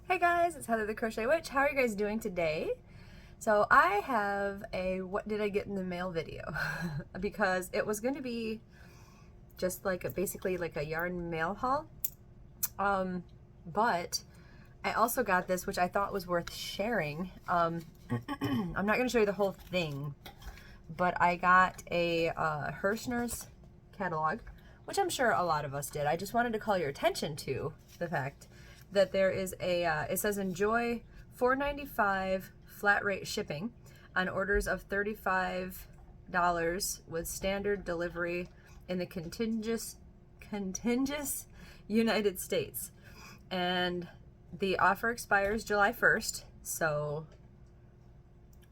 Hey guys, it's Heather the Crochet Witch. How are you guys doing today? So I have a what did I get in the mail video because it was going to be just like basically like a yarn mail haul. But I also got this, which I thought was worth sharing. I'm not going to show you the whole thing, but I got a Hirschner's catalog, which I'm sure a lot of us did. I just wanted to call your attention to the fact that there is a, it says enjoy $4.95 flat rate shipping on orders of $35 with standard delivery in the contiguous United States. And the offer expires July 1st, so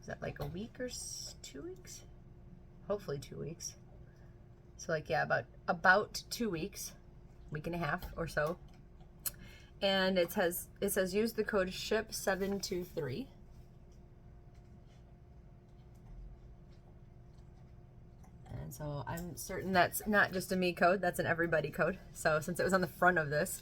is that like a week or 2 weeks? Hopefully 2 weeks. So like, yeah, about 2 weeks, week and a half or so. And it says use the code SHIP723. And so I'm certain that's not just a me code, that's an everybody code. So since it was on the front of this.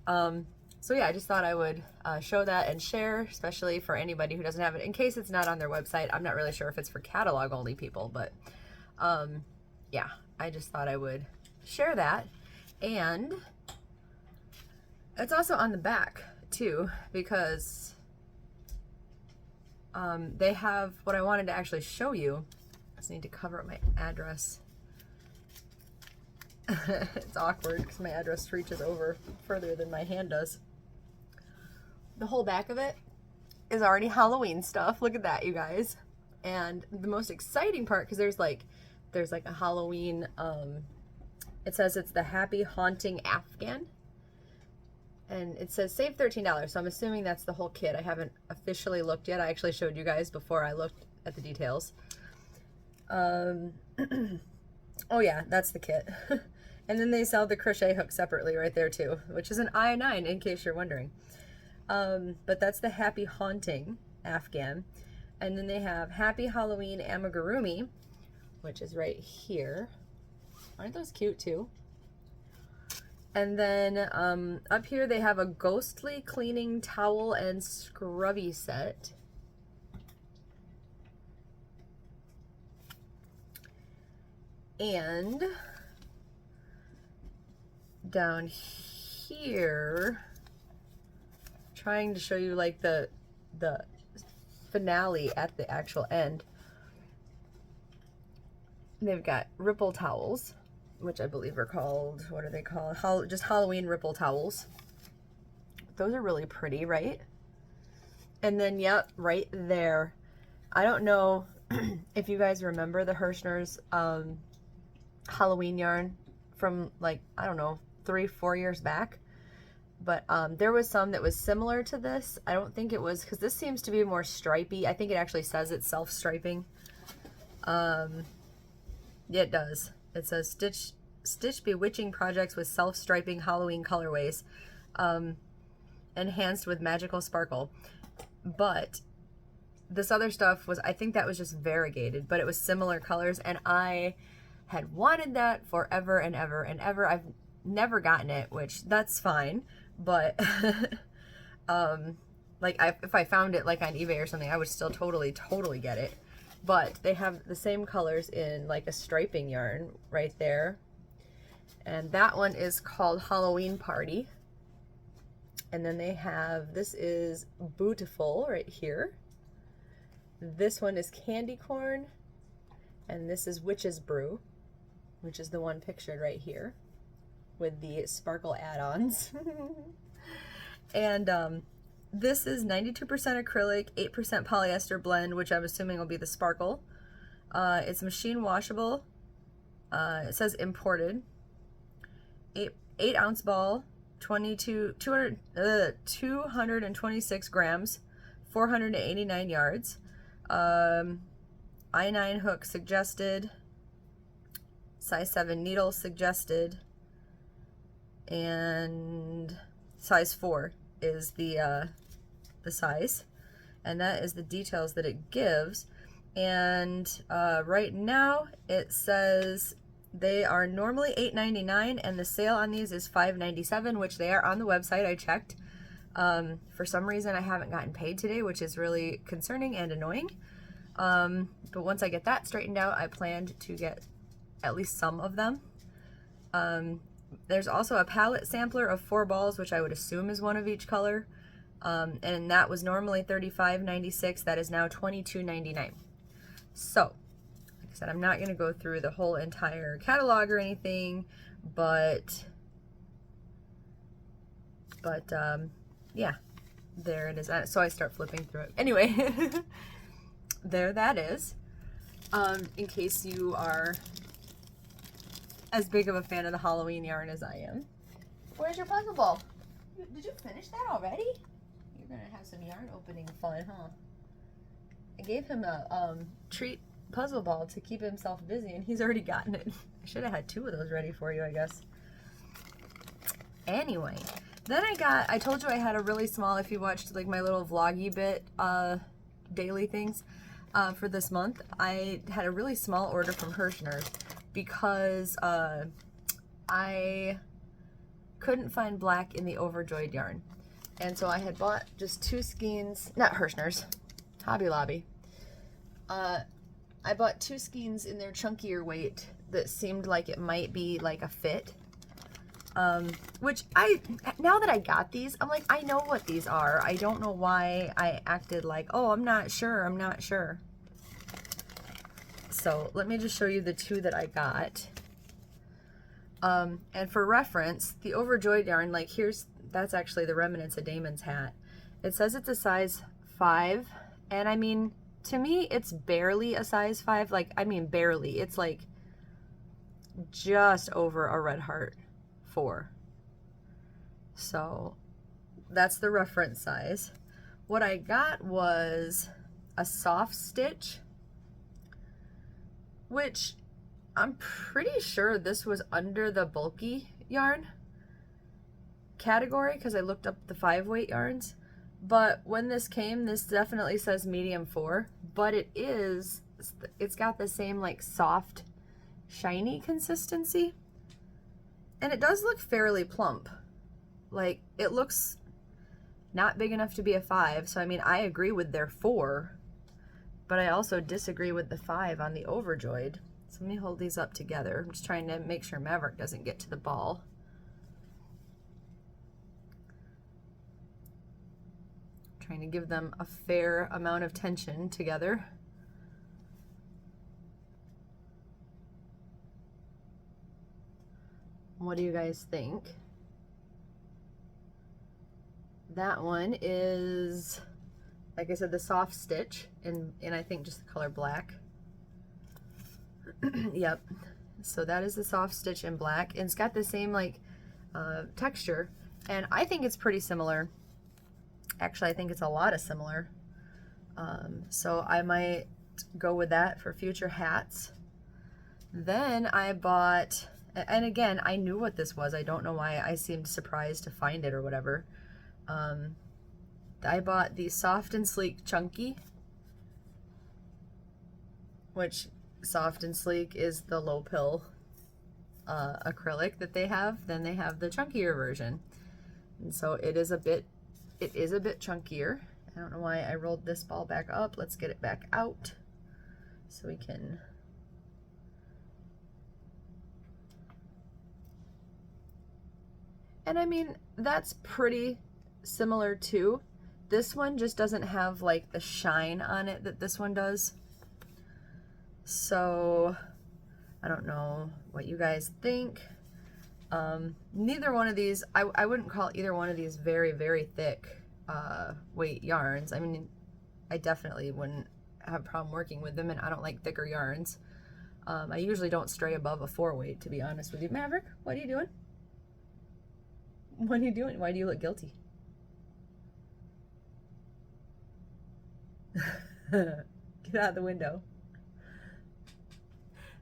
So yeah, I just thought I would show that and share, especially for anybody who doesn't have it, in case it's not on their website. I'm not really sure if it's for catalog only people, but yeah, I just thought I would share that. And it's also on the back too, because they have what I wanted to actually show you. I just need to cover up my address. It's awkward because my address reaches over further than my hand does. The whole back of it is already Halloween stuff. Look at that, you guys. And the most exciting part, because there's like a Halloween, it says it's the Happy Haunting Afghan. And it says save $13, so I'm assuming that's the whole kit. I haven't officially looked yet. I actually showed you guys before I looked at the details. Oh yeah, that's the kit. And then they sell the crochet hook separately right there too, which is an I-9 in case you're wondering. But that's the Happy Haunting Afghan. And then they have Happy Halloween Amigurumi, which is right here. Aren't those cute too? And then up here they have a ghostly cleaning towel and scrubby set. And down here, trying to show you like the finale at the actual end, they've got ripple towels, which I believe are called, what are they called? Just Halloween ripple towels. Those are really pretty, right? And then, yep, right there. I don't know if you guys remember the Hirschner's Halloween yarn from like, I don't know, 3-4 years back. But there was some that was similar to this. I don't think it was, because this seems to be more stripy. I think it actually says it's self-striping. Yeah, it does. It says stitch bewitching projects with self-striping Halloween colorways, enhanced with magical sparkle. But this other stuff was, I think that was just variegated, but it was similar colors, and I had wanted that forever and ever and ever. I've never gotten it, which that's fine, but like if I found it like on eBay or something, I would still totally get it. But they have the same colors in like a striping yarn right there. And that one is called Halloween Party. And then they have, this is Beautiful right here. This one is Candy Corn. And this is Witch's Brew, which is the one pictured right here with the sparkle add-ons. And this is 92% acrylic, 8% polyester blend, which I'm assuming will be the sparkle. It's machine washable. It says imported. 8 ounce ball, 226 grams, 489 yards. I-9 hook suggested. Size 7 needle suggested. And size 4 is the size, and that is the details that it gives. And right now it says they are normally $8.99 and the sale on these is $5.97, which they are on the website. I checked. For some reason, I haven't gotten paid today, which is really concerning and annoying. But once I get that straightened out, I planned to get at least some of them. There's also a palette sampler of 4 balls, which I would assume is one of each color. And that was normally $35.96. That is now $22.99. So, like I said, I'm not going to go through the whole entire catalog or anything, but yeah, there it is. So I start flipping through it. Anyway, there that is. In case you are as big of a fan of the Halloween yarn as I am. Where's your puzzle ball? Did you finish that already? You're gonna have some yarn opening fun, huh? I gave him a treat puzzle ball to keep himself busy, and he's already gotten it. I should have had 2 of those ready for you, I guess. Anyway, then I told you I had a really small, if you watched like my little vloggy bit, daily things, for this month, I had a really small order from Hirschner's because I couldn't find black in the Overjoyed yarn. And so I had bought just 2 skeins, not Hirschner's, Hobby Lobby. I bought 2 skeins in their chunkier weight that seemed like it might be like a fit. Which now that I got these, I'm like, I know what these are. I don't know why I acted like, oh, I'm not sure. So let me just show you the 2 that I got. And for reference, the Overjoyed yarn, like that's actually the remnants of Damon's hat. It says it's a size 5, and I mean, to me, it's barely a size 5. Like, I mean, barely. It's like just over a Red Heart 4. So that's the reference size. What I got was a soft stitch, which I'm pretty sure this was under the bulky yarn category because I looked up the 5-weight yarns. But when this came, this definitely says medium 4, but it's got the same like soft, shiny consistency. And it does look fairly plump. Like, it looks not big enough to be a 5. So, I mean, I agree with their 4, but I also disagree with the 5 on the Overjoyed. So let me hold these up together. I'm just trying to make sure Maverick doesn't get to the ball. Trying to give them a fair amount of tension together. What do you guys think? That one is, like I said, the soft stitch, and I think just the color black. Yep. So that is the soft stitch in black, and it's got the same like texture, and I think it's pretty similar. Actually, I think it's a lot of similar. So I might go with that for future hats. Then I bought, and again, I knew what this was. I don't know why I seemed surprised to find it or whatever. I bought the Soft and Sleek Chunky, which Soft and Sleek is the low pill acrylic that they have. Then they have the chunkier version, and so it is a bit chunkier. I don't know why I rolled this ball back up. Let's get it back out so we can. And I mean, that's pretty similar too. This one just doesn't have like the shine on it that this one does. So I don't know what you guys think. Neither one of these, I wouldn't call either one of these very, very thick weight yarns. I mean, I definitely wouldn't have a problem working with them, and I don't like thicker yarns. I usually don't stray above a 4-weight, to be honest with you. Maverick, what are you doing? What are you doing? Why do you look guilty? Get out of the window.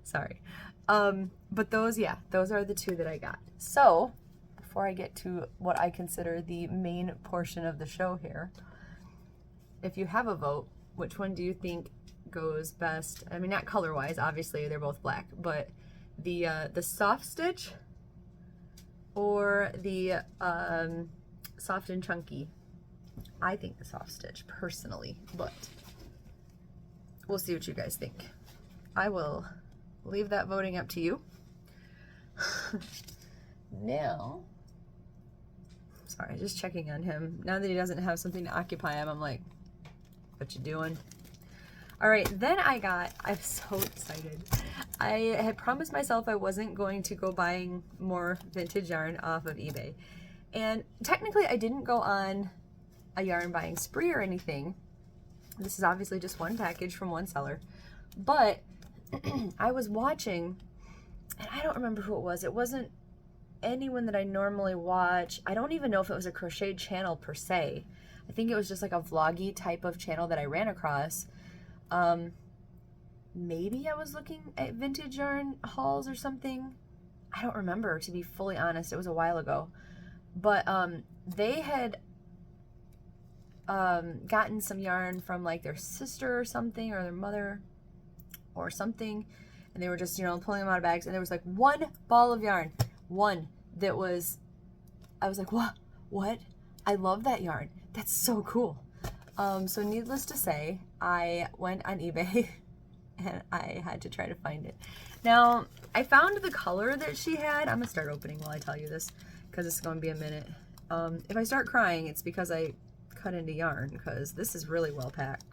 Sorry. But those are the 2 that I got. So, before I get to what I consider the main portion of the show here, if you have a vote, which one do you think goes best? I mean, not color-wise, obviously they're both black, but the soft stitch or the soft and chunky I think the soft stitch personally, but we'll see what you guys think. I will leave that voting up to you. Now, sorry, just checking on him. Now that he doesn't have something to occupy him, I'm like, what you doing? All right, then I'm so excited. I had promised myself I wasn't going to go buying more vintage yarn off of eBay. And technically I didn't go on a yarn buying spree or anything. This is obviously just one package from one seller. But I was watching, and I don't remember who it was. It wasn't anyone that I normally watch. I don't even know if it was a crochet channel per se. I think it was just like a vloggy type of channel that I ran across. Maybe I was looking at vintage yarn hauls or something. I don't remember, to be fully honest. It was a while ago. But they had gotten some yarn from like their sister or something, or their mother or something, and they were just, you know, pulling them out of bags, and there was like one ball of yarn, one that was, I was like, what? I love that yarn. That's so cool. So needless to say, I went on eBay and I had to try to find it. Now, I found the color that she had. I'm gonna start opening while I tell you this, because it's gonna be a minute. If I start crying, it's because I cut into yarn, because this is really well packed.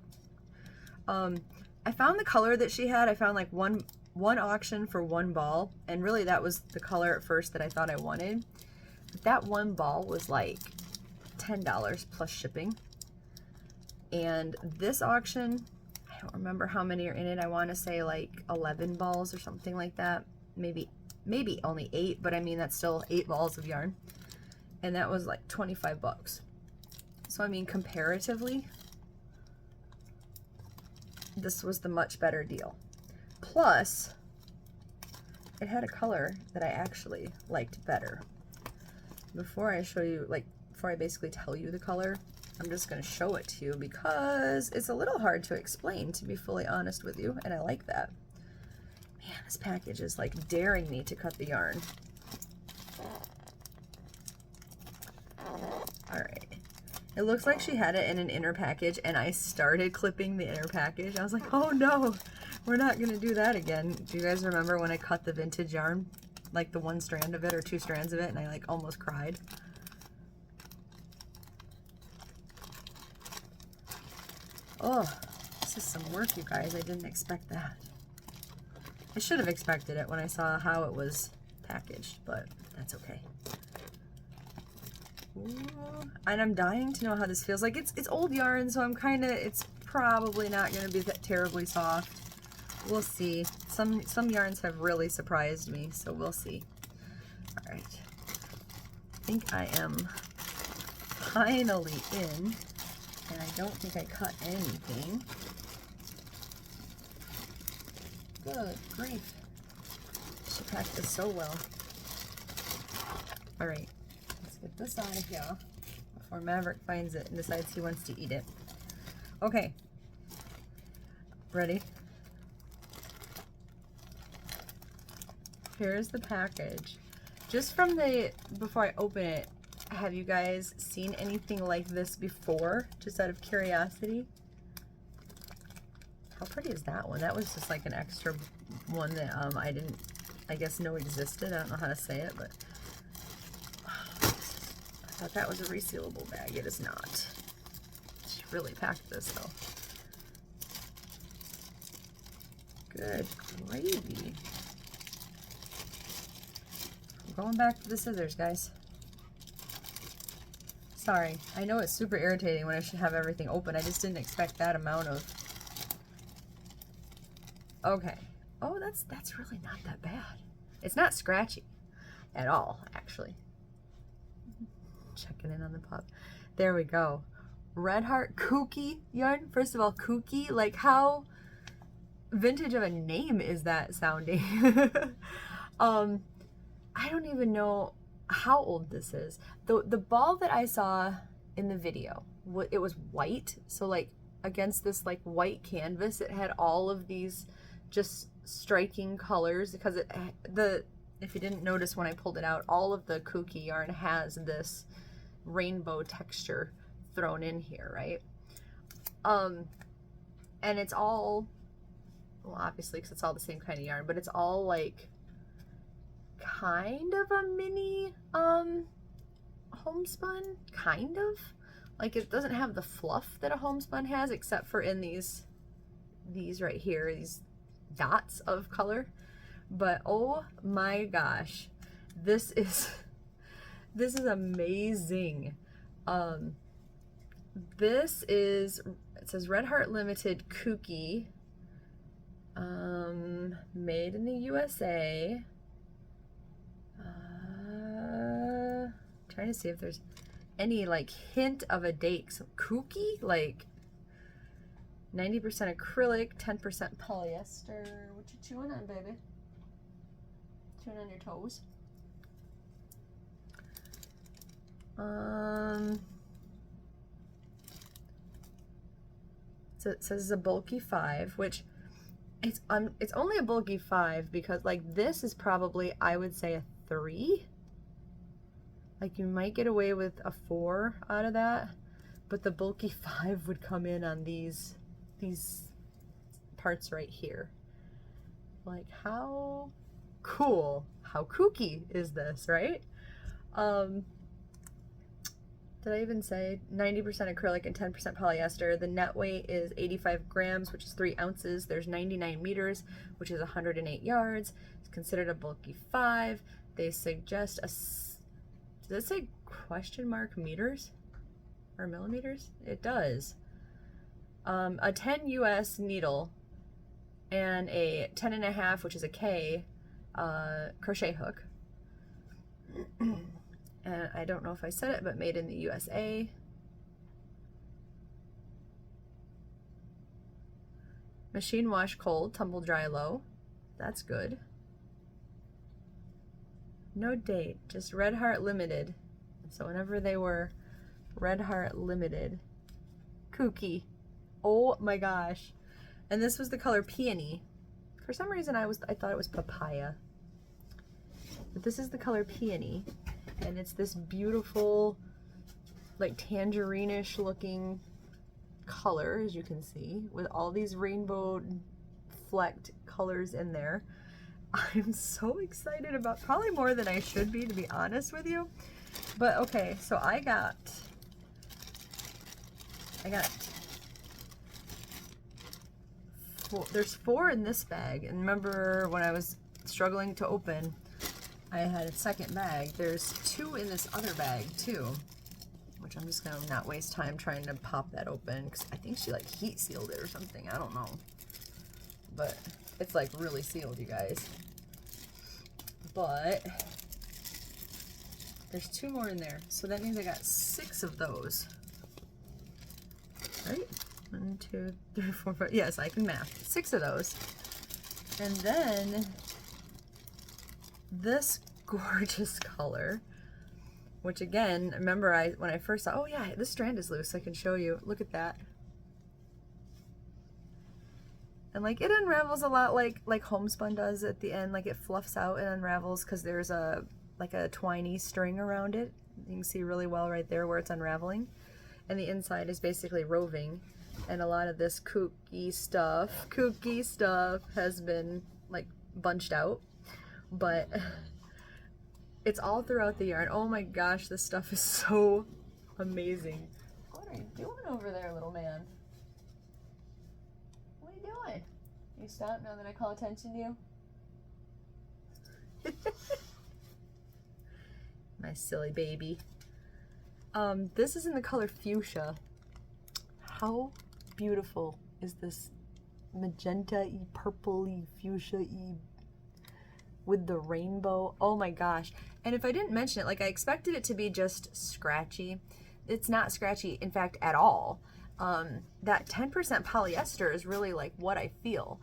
I found the color that she had. I found like one auction for one ball, and really that was the color at first that I thought I wanted. But that one ball was like $10 plus shipping. And this auction, I don't remember how many are in it. I want to say like 11 balls or something like that. Maybe only 8, but I mean that's still 8 balls of yarn. And that was like 25 bucks. So I mean, comparatively, this was the much better deal. Plus, it had a color that I actually liked better. Before I show you, like, before I basically tell you the color, I'm just going to show it to you because it's a little hard to explain, to be fully honest with you, and I like that. Man, this package is like daring me to cut the yarn. Alright. It looks like she had it in an inner package, and I started clipping the inner package. I was like, oh no, we're not going to do that again. Do you guys remember when I cut the vintage yarn? Like the one strand of it or 2 strands of it, and I like almost cried. Oh, this is some work, you guys. I didn't expect that. I should have expected it when I saw how it was packaged, but that's okay. Ooh, and I'm dying to know how this feels. Like it's old yarn, so I'm kind of, it's probably not going to be that terribly soft. We'll see. Some yarns have really surprised me, so we'll see. All right. I think I am finally in, and I don't think I cut anything. Good grief. She packed this so well. All right. Get this out of here before Maverick finds it and decides he wants to eat it. Okay. Ready? Here's the package. Just from before I open it, have you guys seen anything like this before? Just out of curiosity. How pretty is that one? That was just like an extra one that I didn't, I guess, know existed. I don't know how to say it, but I thought that was a resealable bag. It is not. She really packed this though. Good gravy. I'm going back to the scissors, guys. Sorry. I know it's super irritating when I should have everything open. I just didn't expect that amount of... Okay. Oh, that's really not that bad. It's not scratchy at all, actually. Checking in on the pup. There we go. Red Heart Kooky yarn. First of all, Kooky, like how vintage of a name is that sounding? I don't even know how old this is. The ball that I saw in the video, it was white. So like against this like white canvas, it had all of these just striking colors because if you didn't notice when I pulled it out, all of the Kooky yarn has this rainbow texture thrown in here, right? And it's all, well, obviously because it's all the same kind of yarn, but it's all like kind of a mini homespun, kind of. Like it doesn't have the fluff that a homespun has, except for in these right here, these dots of color. But oh my gosh, this is amazing. This is, it says Red Heart Limited Kooky, made in the USA. Trying to see if there's any like hint of a date. Some kooky, like 90% acrylic, 10% polyester. What you chewing on, baby? Chewing on your toes. So it says a bulky 5, which it's only a bulky 5 because like this is probably, I would say, a 3. Like you might get away with a 4 out of that, but the bulky 5 would come in on these parts right here. Like how cool, how kooky is this, right? Did I even say 90% acrylic and 10% polyester? The net weight is 85 grams, which is 3 ounces. There's 99 meters, which is 108 yards. It's considered a bulky 5. They suggest a, does it say question mark meters or millimeters? It does. A 10 US needle and a 10.5, which is a K, crochet hook. And I don't know if I said it, but made in the USA. Machine wash cold, tumble dry low. That's good. No date, just Red Heart Limited. So whenever they were Red Heart Limited. Kooky. Oh my gosh. And this was the color Peony. For some reason I thought it was papaya. But this is the color Peony. And it's this beautiful, like tangerine-ish looking color, as you can see, with all these rainbow flecked colors in there. I'm so excited about, probably more than I should be, to be honest with you. But okay, so I got four, there's 4 in this bag. And remember when I was struggling to open, I had a second bag. There's 2 in this other bag too, which I'm just gonna not waste time trying to pop that open because I think she like heat sealed it or something. I don't know, but it's like really sealed, you guys. But there's 2 more in there, so that means I got 6 of those. Right? 1, 2, 3, 4, 5. Yes, I can math. 6 of those, and then this gorgeous color, which again, remember when I first saw, oh yeah, this strand is loose. I can show you. Look at that. And like it unravels a lot like homespun does at the end. Like it fluffs out and unravels because there's a like a twiny string around it. You can see really well right there where it's unraveling. And the inside is basically roving. And a lot of this kooky stuff has been like bunched out. But it's all throughout the yarn. Oh my gosh, this stuff is so amazing. What are you doing over there, little man? What are you doing? You stop now that I call attention to you? My silly baby. This is in the color fuchsia. How beautiful is this magenta-y, purple-y, fuchsia-y with the rainbow? Oh my gosh. And if I didn't mention it, like I expected it to be just scratchy. It's not scratchy, in fact, at all. That 10% polyester is really like what I feel.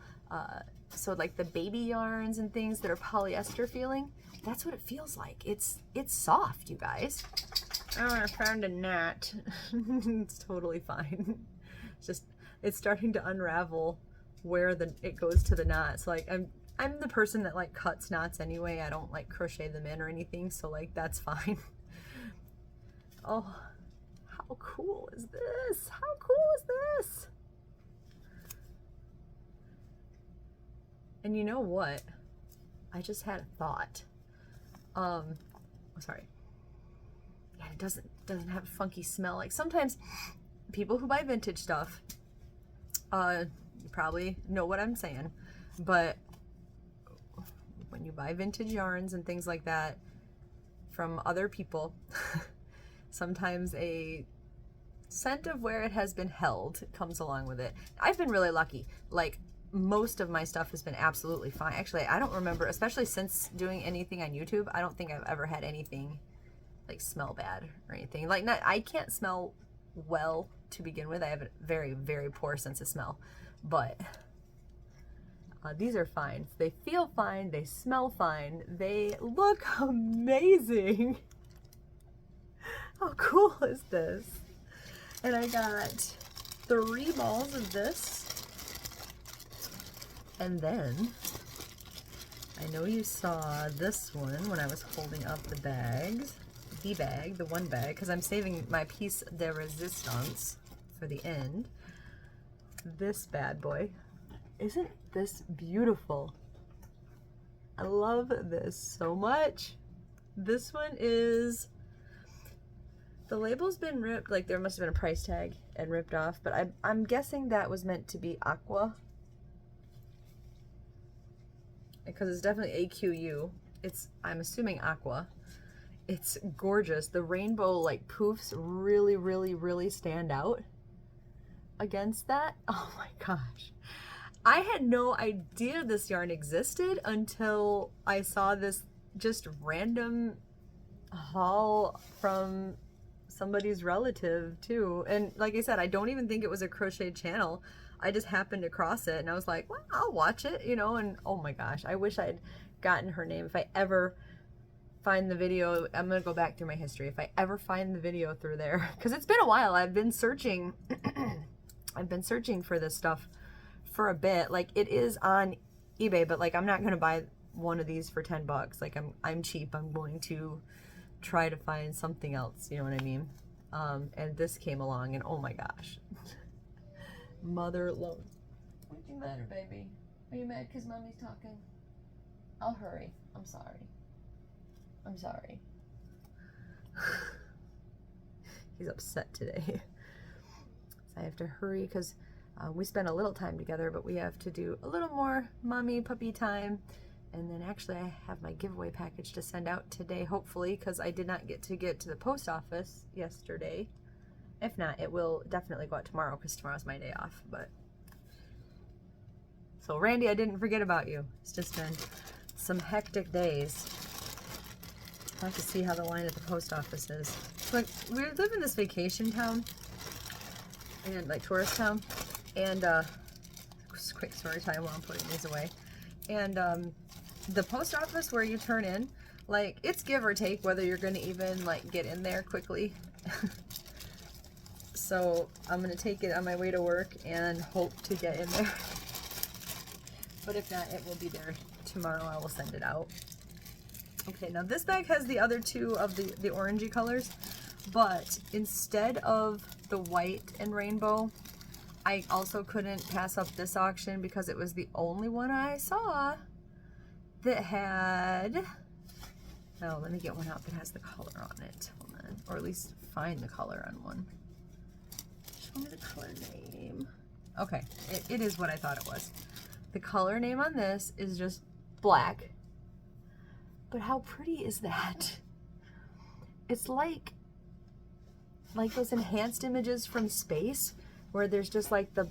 So like the baby yarns and things that are polyester feeling, that's what it feels like. It's soft, you guys. Oh, I found a knot. It's totally fine. It's just, it's starting to unravel where it goes to the knot. So like I'm the person that like cuts knots anyway. I don't like crochet them in or anything, so like that's fine. Oh, how cool is this? How cool is this? And you know what? I just had a thought. Sorry. Yeah, it doesn't have a funky smell. Like sometimes people who buy vintage stuff, you probably know what I'm saying, but when you buy vintage yarns and things like that from other people, sometimes a scent of where it has been held comes along with it. I've been really lucky. Like most of my stuff has been absolutely fine. Actually, I don't remember, especially since doing anything on YouTube, I don't think I've ever had anything like smell bad or anything. Like I can't smell well to begin with. I have a very, very poor sense of smell, but these are fine. They feel fine. They smell fine. They look amazing. How cool is this? And I got 3 balls of this. And then, I know you saw this one when I was holding up the bags. The one bag, because I'm saving my piece de resistance for the end. This bad boy. Isn't this beautiful? I love this so much. This one is, the label's been ripped, like there must have been a price tag and ripped off, but I'm guessing that was meant to be aqua. Because it's definitely AQU. I'm assuming aqua. It's gorgeous. The rainbow like poofs really, really, really stand out against that. Oh my gosh. I had no idea this yarn existed until I saw this just random haul from somebody's relative too. And like I said, I don't even think it was a crochet channel. I just happened across it and I was like, well, I'll watch it, you know, and oh my gosh, I wish I'd gotten her name. If I ever find the video, I'm gonna go back through my history. If I ever find the video through there, because it's been a while. I've been searching I've been searching for this stuff for a bit. Like it is on eBay, but like I'm not gonna buy one of these for 10 bucks. Like I'm cheap. I'm going to try to find something else, you know what I mean? And this came along and oh my gosh. Mother love. What's the matter, baby? Are you mad because mommy's talking? I'll hurry. I'm sorry. I'm sorry. He's upset today. So I have to hurry because we spent a little time together, but we have to do a little more mommy puppy time. And then actually I have my giveaway package to send out today, hopefully, because I did not get to the post office yesterday. If not, it will definitely go out tomorrow because tomorrow's my day off. But so Randy, I didn't forget about you. It's just been some hectic days. I have to see how the line at the post office is. Like we live in this vacation town and like tourist town, and just quick story time while I'm putting these away. And the post office where you turn in, like it's give or take whether you're going to even like get in there quickly. So I'm going to take it on my way to work and hope to get in there. But if not, it will be there tomorrow. I will send it out. Okay, now this bag has the other 2 of the orangey colors, but instead of the white and rainbow, I also couldn't pass up this auction because it was the only one I saw that had, no, let me get one out that has the color on it. Hold on, or at least find the color on one. Show me the color name. Okay, it is what I thought it was. The color name on this is just black. But how pretty is that? It's like those enhanced images from space where there's just like the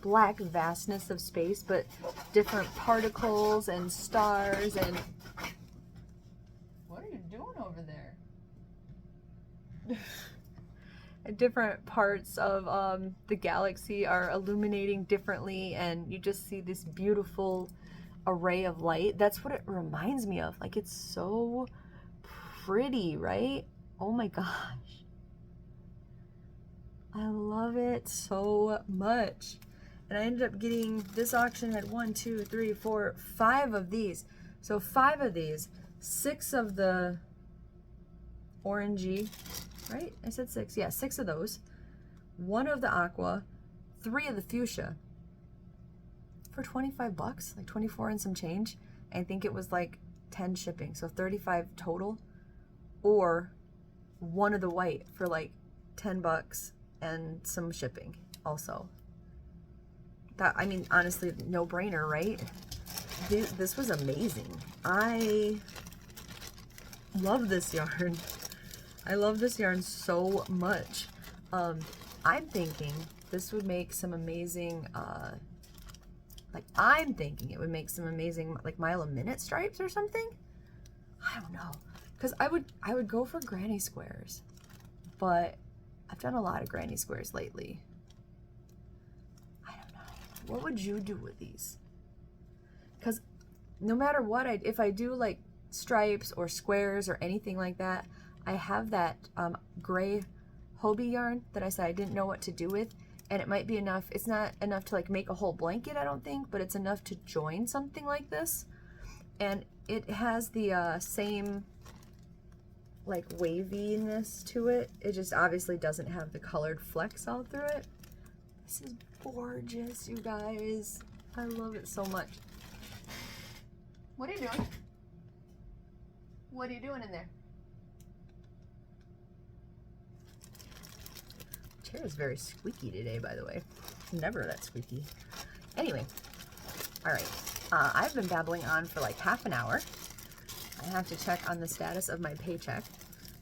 black vastness of space, but different particles and stars and... What are you doing over there? Different parts of the galaxy are illuminating differently, and you just see this beautiful array of light. That's what it reminds me of. Like, it's so pretty, right? Oh my gosh. I love it so much. And I ended up getting, this auction had 1, 2, 3, 4, 5 of these. So 5 of these, 6 of the orangey, right? I said 6. Yeah, 6 of those. 1 of the aqua, 3 of the fuchsia for 25 bucks, like 24 and some change. I think it was like 10 shipping, so 35 total, or 1 of the white for like 10 bucks and some shipping also. That, I mean, honestly, no brainer, right? This was amazing. I love this yarn. I love this yarn so much. I'm thinking this would make some amazing, I'm thinking it would make some amazing, like, mile a minute stripes or something. I don't know, because I would go for granny squares, but I've done a lot of granny squares lately. I don't know. What would you do with these? Because no matter what, if I do like stripes or squares or anything like that, I have that gray Hobie yarn that I said I didn't know what to do with, and it might be enough. It's not enough to like make a whole blanket, I don't think, but it's enough to join something like this. And it has the same like waviness to it. It just obviously doesn't have the colored flecks all through it. This is gorgeous, you guys. I love it so much. What are you doing? What are you doing in there? Chair is very squeaky today, by the way. Never that squeaky. Anyway, all right. I've been babbling on for like half an hour. I have to check on the status of my paycheck.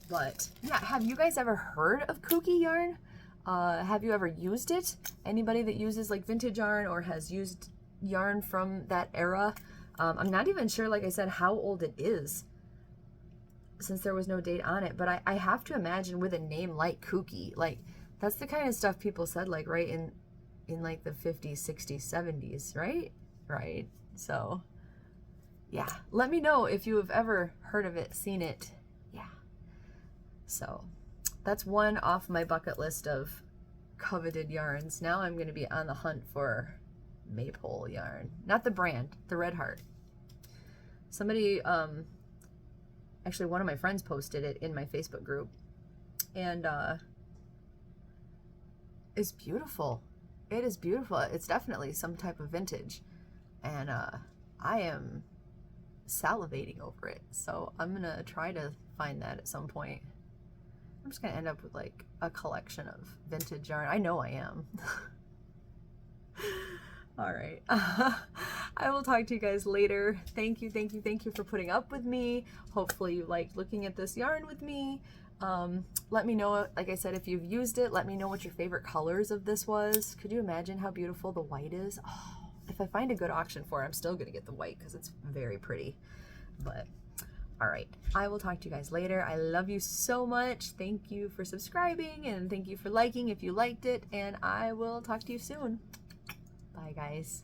But yeah, have you guys ever heard of kooky yarn? Have you ever used it? Anybody that uses like vintage yarn or has used yarn from that era? I'm not even sure, like I said, how old it is, since there was no date on it. But I have to imagine with a name like kooky, like that's the kind of stuff people said, like right in like the 50s, 60s, 70s, right? Right. So yeah, let me know if you have ever heard of it, seen it. Yeah. So that's one off my bucket list of coveted yarns. Now I'm going to be on the hunt for Maypole yarn, not the brand, the Red Heart. Somebody, actually one of my friends posted it in my Facebook group, and it's beautiful. It is beautiful. It's definitely some type of vintage, and I am salivating over it. So I'm gonna try to find that at some point. I'm just gonna end up with like a collection of vintage yarn. I know I am. All right. I will talk to you guys later. Thank you for putting up with me. Hopefully you liked looking at this yarn with me. Let me know, like I said, if you've used it. Let me know what your favorite colors of this was. Could you imagine how beautiful the white is? Oh, if I find a good auction for it, I'm still gonna get the white because it's very pretty. But all right, I will talk to you guys later. I love you so much. Thank you for subscribing, and thank you for liking if you liked it, and I will talk to you soon. Bye, guys.